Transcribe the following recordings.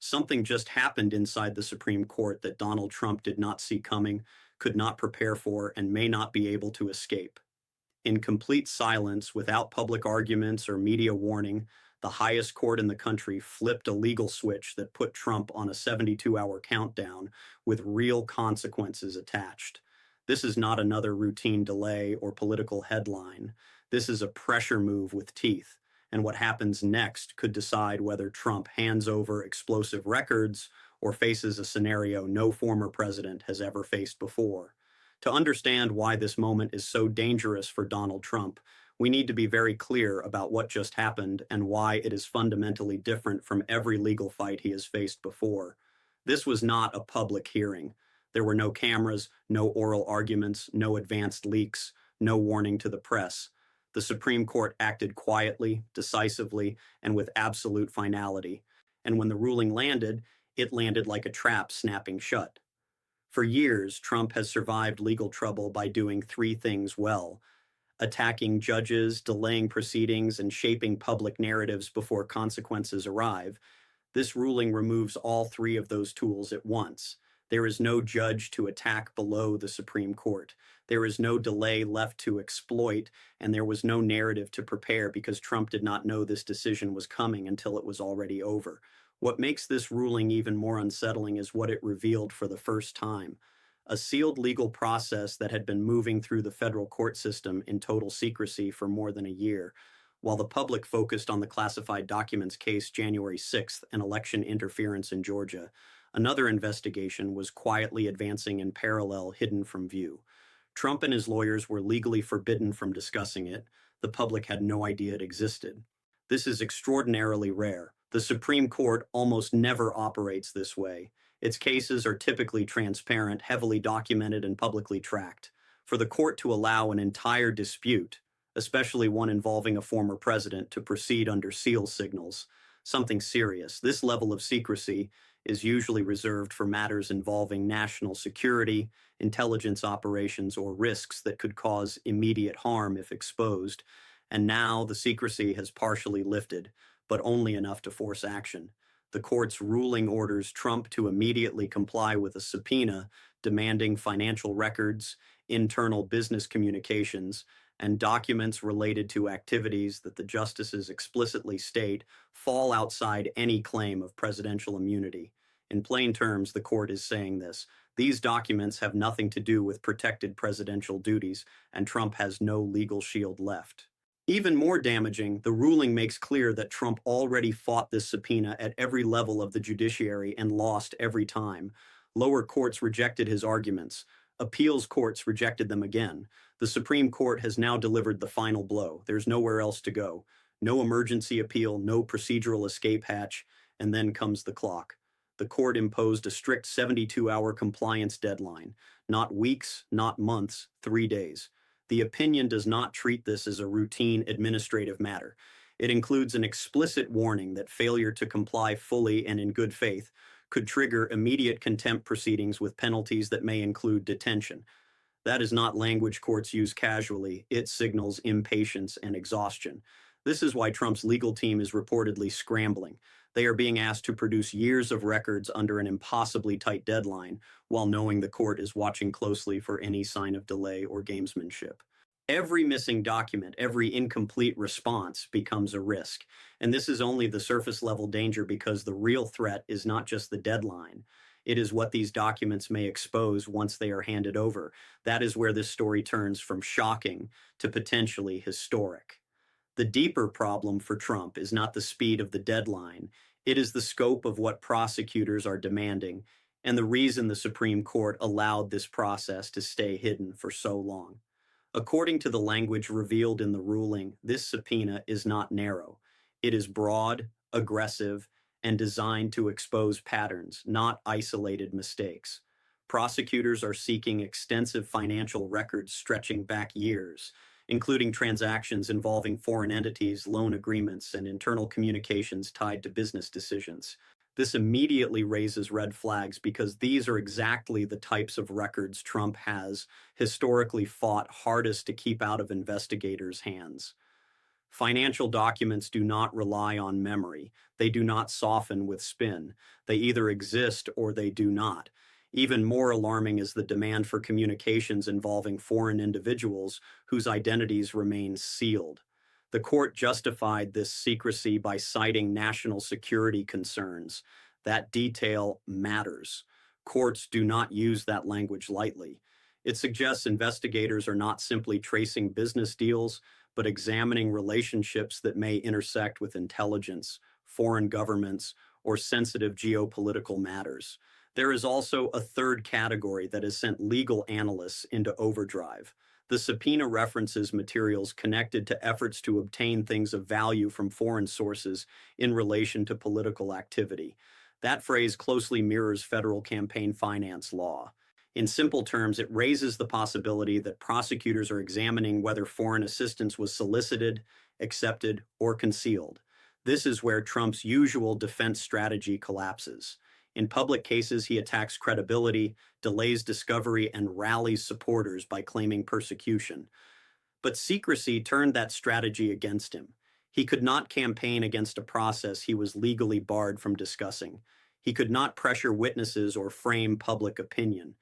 Something just happened inside the Supreme Court that Donald Trump did not see coming, could not prepare for, and may not be able to escape. In complete silence, without public arguments or media warning, the highest court in the country flipped a legal switch that put Trump on a 72-hour countdown with real consequences attached. This is not another routine delay or political headline. This is a pressure move with teeth, and what happens next could decide whether Trump hands over explosive records or faces a scenario no former president has ever faced before. To understand why this moment is so dangerous for Donald Trump, we need to be very clear about what just happened and why it is fundamentally different from every legal fight he has faced before. This was not a public hearing. There were no cameras, no oral arguments, no advanced leaks, no warning to the press. The Supreme Court acted quietly, decisively, and with absolute finality. And when the ruling landed, it landed like a trap snapping shut. For years, Trump has survived legal trouble by doing three things well: attacking judges, delaying proceedings, and shaping public narratives before consequences arrive. This ruling removes all three of those tools at once. There is no judge to attack below the Supreme Court. There is no delay left to exploit, and there was no narrative to prepare because Trump did not know this decision was coming until it was already over. What makes this ruling even more unsettling is what it revealed for the first time. A sealed legal process that had been moving through the federal court system in total secrecy for more than a year, while the public focused on the classified documents case January 6th and election interference in Georgia. Another investigation was quietly advancing in parallel, hidden from view. Trump and his lawyers were legally forbidden from discussing it. The public had no idea it existed. This is extraordinarily rare. The Supreme Court almost never operates this way. Its cases are typically transparent, heavily documented, and publicly tracked. For the court to allow an entire dispute, especially one involving a former president, to proceed under seal signals something serious. This level of secrecy is usually reserved for matters involving national security, intelligence operations, or risks that could cause immediate harm if exposed. And now the secrecy has partially lifted, but only enough to force action. The court's ruling orders Trump to immediately comply with a subpoena demanding financial records, internal business communications, and documents related to activities that the justices explicitly state fall outside any claim of presidential immunity. In plain terms, the court is saying this: these documents have nothing to do with protected presidential duties, and Trump has no legal shield left. Even more damaging, the ruling makes clear that Trump already fought this subpoena at every level of the judiciary and lost every time. Lower courts rejected his arguments. Appeals courts rejected them again. The Supreme Court has now delivered the final blow. There's nowhere else to go. No emergency appeal, no procedural escape hatch, and then comes the clock. The court imposed a strict 72-hour compliance deadline. Not weeks, not months, 3 days. The opinion does not treat this as a routine administrative matter. It includes an explicit warning that failure to comply fully and in good faith could trigger immediate contempt proceedings with penalties that may include detention. That is not language courts use casually. It signals impatience and exhaustion. This is why Trump's legal team is reportedly scrambling. They are being asked to produce years of records under an impossibly tight deadline, while knowing the court is watching closely for any sign of delay or gamesmanship. Every missing document, every incomplete response becomes a risk. And this is only the surface level danger, because the real threat is not just the deadline. It is what these documents may expose once they are handed over. That is where this story turns from shocking to potentially historic. The deeper problem for Trump is not the speed of the deadline. It is the scope of what prosecutors are demanding, and the reason the Supreme Court allowed this process to stay hidden for so long. According to the language revealed in the ruling, this subpoena is not narrow. It is broad, aggressive, and designed to expose patterns, not isolated mistakes. Prosecutors are seeking extensive financial records stretching back years, including transactions involving foreign entities, loan agreements, and internal communications tied to business decisions. This immediately raises red flags, because these are exactly the types of records Trump has historically fought hardest to keep out of investigators' hands. Financial documents do not rely on memory. They do not soften with spin. They either exist or they do not. Even more alarming is the demand for communications involving foreign individuals whose identities remain sealed. The court justified this secrecy by citing national security concerns. That detail matters. Courts do not use that language lightly. It suggests investigators are not simply tracing business deals, but examining relationships that may intersect with intelligence, foreign governments, or sensitive geopolitical matters. There is also a third category that has sent legal analysts into overdrive. The subpoena references materials connected to efforts to obtain things of value from foreign sources in relation to political activity. That phrase closely mirrors federal campaign finance law. In simple terms, it raises the possibility that prosecutors are examining whether foreign assistance was solicited, accepted, or concealed. This is where Trump's usual defense strategy collapses. In public cases, he attacks credibility, delays discovery, and rallies supporters by claiming persecution. But secrecy turned that strategy against him. He could not campaign against a process he was legally barred from discussing. He could not pressure witnesses or frame public opinion.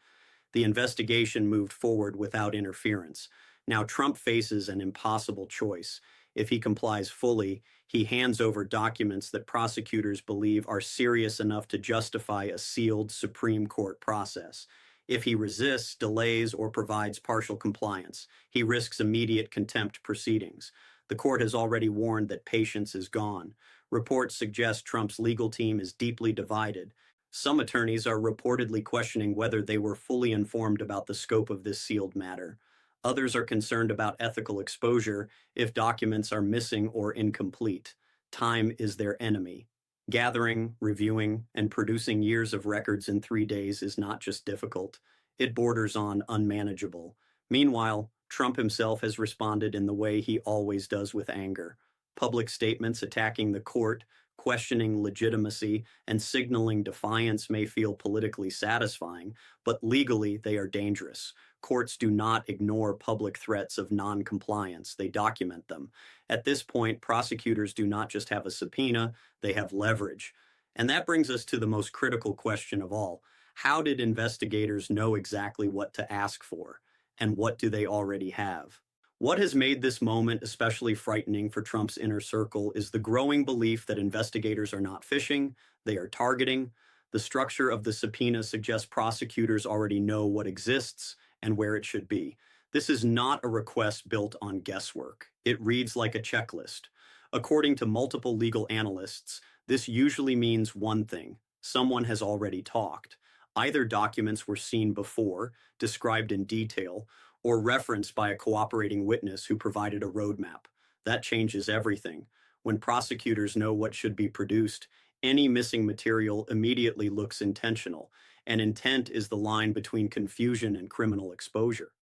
The investigation moved forward without interference. Now Trump faces an impossible choice. If he complies fully, he hands over documents that prosecutors believe are serious enough to justify a sealed Supreme Court process. If he resists, delays, or provides partial compliance, he risks immediate contempt proceedings. The court has already warned that patience is gone. Reports suggest Trump's legal team is deeply divided. Some attorneys are reportedly questioning whether they were fully informed about the scope of this sealed matter. Others are concerned about ethical exposure if documents are missing or incomplete. Time is their enemy. Gathering, reviewing, and producing years of records in 3 days is not just difficult, it borders on unmanageable. Meanwhile, Trump himself has responded in the way he always does, with anger. Public statements attacking the court, questioning legitimacy, and signaling defiance may feel politically satisfying, but legally they are dangerous. Courts do not ignore public threats of non-compliance, they document them. At this point, prosecutors do not just have a subpoena, they have leverage. And that brings us to the most critical question of all. How did investigators know exactly what to ask for? And what do they already have? What has made this moment especially frightening for Trump's inner circle is the growing belief that investigators are not fishing, they are targeting. The structure of the subpoena suggests prosecutors already know what exists and where it should be. This is not a request built on guesswork. It reads like a checklist. According to multiple legal analysts, this usually means one thing: someone has already talked. Either documents were seen before, described in detail, or referenced by a cooperating witness who provided a roadmap. That changes everything. When prosecutors know what should be produced, any missing material immediately looks intentional, and intent is the line between confusion and criminal exposure.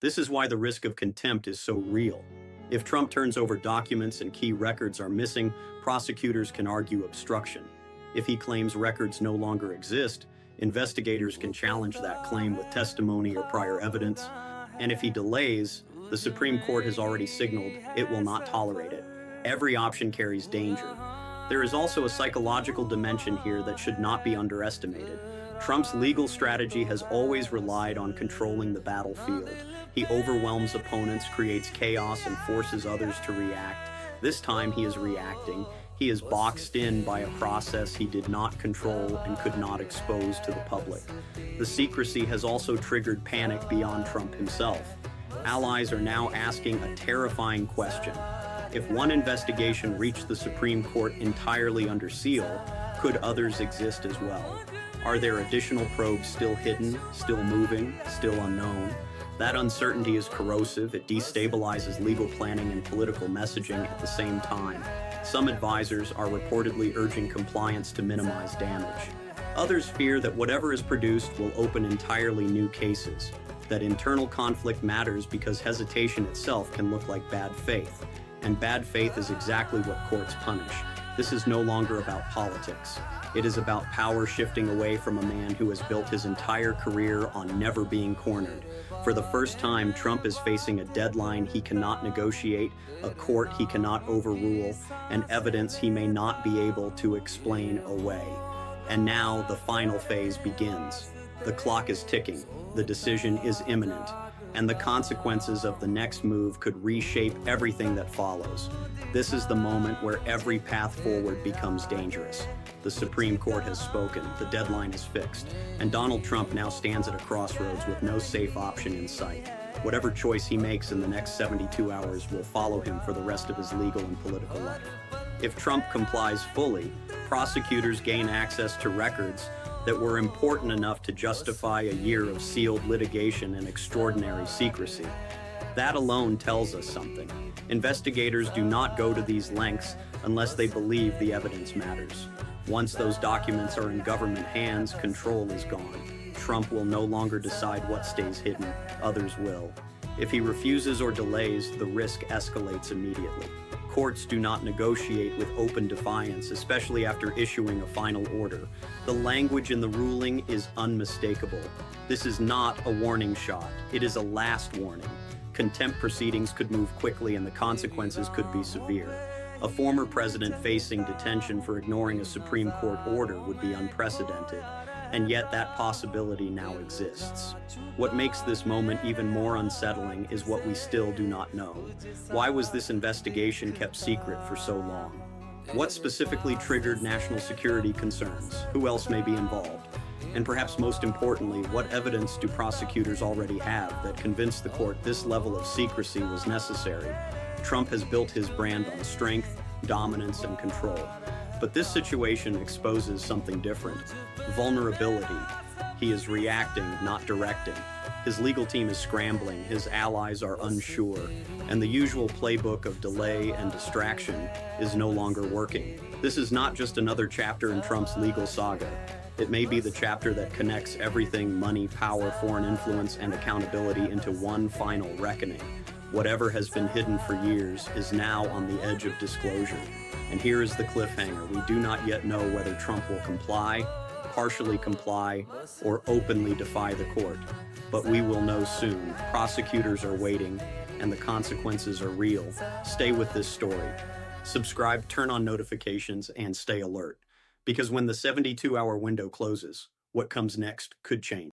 This is why the risk of contempt is so real. If Trump turns over documents and key records are missing, prosecutors can argue obstruction. If he claims records no longer exist, investigators can challenge that claim with testimony or prior evidence. And if he delays, the Supreme Court has already signaled it will not tolerate it. Every option carries danger. There is also a psychological dimension here that should not be underestimated. Trump's legal strategy has always relied on controlling the battlefield. He overwhelms opponents, creates chaos, and forces others to react. This time he is reacting. He is boxed in by a process he did not control and could not expose to the public. The secrecy has also triggered panic beyond Trump himself. Allies are now asking a terrifying question. If one investigation reached the Supreme Court entirely under seal, could others exist as well? Are there additional probes still hidden, still moving, still unknown? That uncertainty is corrosive. It destabilizes legal planning and political messaging at the same time. Some advisors are reportedly urging compliance to minimize damage. Others fear that whatever is produced will open entirely new cases, that internal conflict matters because hesitation itself can look like bad faith. And bad faith is exactly what courts punish. This is no longer about politics. It is about power shifting away from a man who has built his entire career on never being cornered. For the first time, Trump is facing a deadline he cannot negotiate, a court he cannot overrule, and evidence he may not be able to explain away. And now the final phase begins. The clock is ticking, the decision is imminent, and the consequences of the next move could reshape everything that follows. This is the moment where every path forward becomes dangerous. The Supreme Court has spoken, the deadline is fixed, and Donald Trump now stands at a crossroads with no safe option in sight. Whatever choice he makes in the next 72 hours will follow him for the rest of his legal and political life. If Trump complies fully, prosecutors gain access to records that were important enough to justify a year of sealed litigation and extraordinary secrecy. That alone tells us something. Investigators do not go to these lengths unless they believe the evidence matters. Once those documents are in government hands, control is gone. Trump will no longer decide what stays hidden, others will. If he refuses or delays, the risk escalates immediately. Courts do not negotiate with open defiance, especially after issuing a final order. The language in the ruling is unmistakable. This is not a warning shot. It is a last warning. Contempt proceedings could move quickly and the consequences could be severe. A former president facing detention for ignoring a Supreme Court order would be unprecedented, and yet that possibility now exists. What makes this moment even more unsettling is what we still do not know. Why was this investigation kept secret for so long? What specifically triggered national security concerns? Who else may be involved? And perhaps most importantly, what evidence do prosecutors already have that convinced the court this level of secrecy was necessary? Trump has built his brand on strength, dominance, and control. But this situation exposes something different: vulnerability. He is reacting, not directing. His legal team is scrambling, his allies are unsure, and the usual playbook of delay and distraction is no longer working. This is not just another chapter in Trump's legal saga. It may be the chapter that connects everything: money, power, foreign influence, and accountability into one final reckoning. Whatever has been hidden for years is now on the edge of disclosure. And here is the cliffhanger. We do not yet know whether Trump will comply, partially comply, or openly defy the court. But we will know soon. Prosecutors are waiting, and the consequences are real. Stay with this story. Subscribe, turn on notifications, and stay alert. Because when the 72-hour window closes, what comes next could change.